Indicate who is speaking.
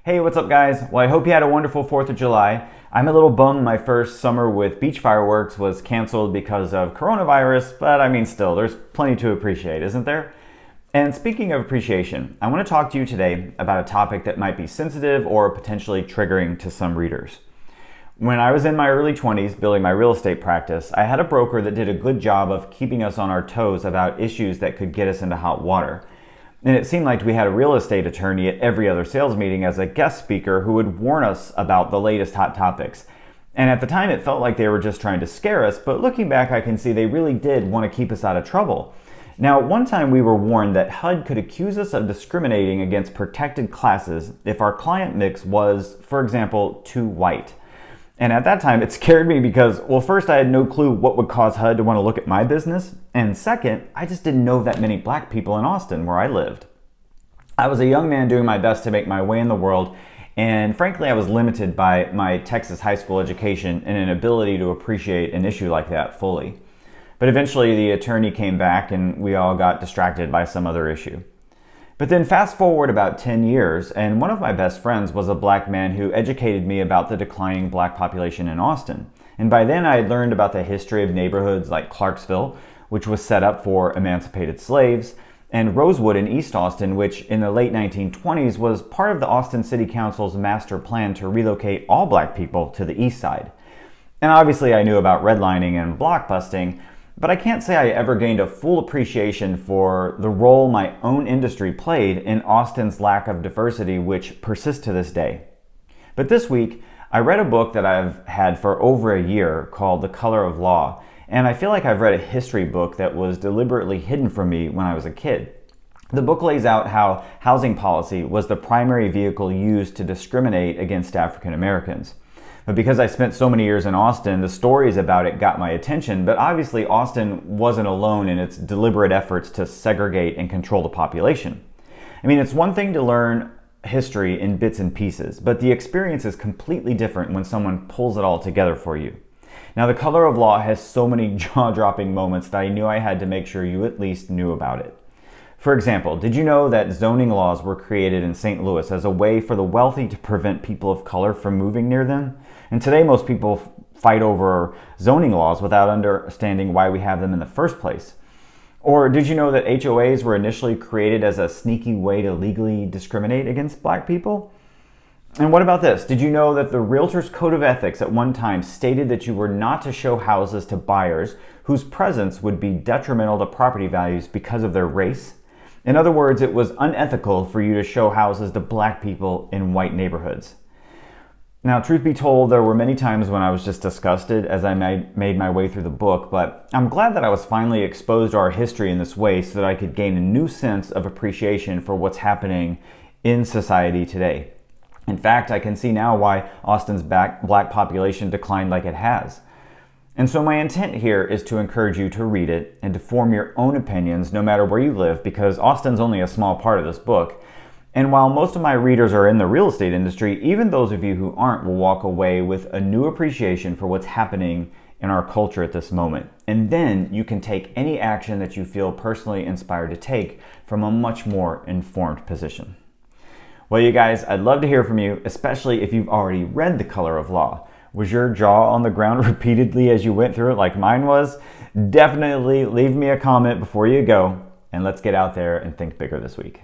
Speaker 1: Hey, what's up guys? Well, I hope you had a wonderful 4th of July. I'm a little bummed my first summer with beach fireworks was canceled because of coronavirus, but I mean still, there's plenty to appreciate, isn't there? And speaking of appreciation, I want to talk to you today about a topic that might be sensitive or potentially triggering to some readers. When I was in my early 20s building my real estate practice, I had a broker that did a good job of keeping us on our toes about issues that could get us into hot water. And it seemed like we had a real estate attorney at every other sales meeting as a guest speaker who would warn us about the latest hot topics. And at the time it felt like they were just trying to scare us, but looking back I can see they really did want to keep us out of trouble. Now, one time we were warned that HUD could accuse us of discriminating against protected classes if our client mix was, for example, too white. And at that time, it scared me because, well, first, I had no clue what would cause HUD to want to look at my business. And second, I just didn't know that many black people in Austin where I lived. I was a young man doing my best to make my way in the world. And frankly, I was limited by my Texas high school education and an ability to appreciate an issue like that fully. But eventually, the attorney came back and we all got distracted by some other issue. But then fast forward about 10 years, and one of my best friends was a black man who educated me about the declining black population in Austin. And by then I had learned about the history of neighborhoods like Clarksville, which was set up for emancipated slaves, and Rosewood in East Austin, which in the late 1920s was part of the Austin City Council's master plan to relocate all black people to the east side. And obviously I knew about redlining and blockbusting, but I can't say I ever gained a full appreciation for the role my own industry played in Austin's lack of diversity, which persists to this day. But this week, I read a book that I've had for over a year called The Color of Law, and I feel like I've read a history book that was deliberately hidden from me when I was a kid. The book lays out how housing policy was the primary vehicle used to discriminate against African Americans. But because I spent so many years in Austin, the stories about it got my attention, but obviously Austin wasn't alone in its deliberate efforts to segregate and control the population. I mean, it's one thing to learn history in bits and pieces, but the experience is completely different when someone pulls it all together for you. Now, The Color of Law has so many jaw-dropping moments that I knew I had to make sure you at least knew about it. For example, did you know that zoning laws were created in St. Louis as a way for the wealthy to prevent people of color from moving near them? And today most people fight over zoning laws without understanding why we have them in the first place. Or did you know that HOAs were initially created as a sneaky way to legally discriminate against black people? And what about this? Did you know that the Realtors Code of Ethics at one time stated that you were not to show houses to buyers whose presence would be detrimental to property values because of their race? In other words, it was unethical for you to show houses to black people in white neighborhoods. Now, truth be told, there were many times when I was just disgusted as I made my way through the book, but I'm glad that I was finally exposed to our history in this way so that I could gain a new sense of appreciation for what's happening in society today. In fact, I can see now why Austin's black population declined like it has. And so my intent here is to encourage you to read it and to form your own opinions no matter where you live, because Austin's only a small part of this book. And while most of my readers are in the real estate industry, even those of you who aren't will walk away with a new appreciation for what's happening in our culture at this moment. And then you can take any action that you feel personally inspired to take from a much more informed position. Well, you guys, I'd love to hear from you, especially if you've already read The Color of Law. Was your jaw on the ground repeatedly as you went through it like mine was? Definitely leave me a comment before you go, and let's get out there and think bigger this week.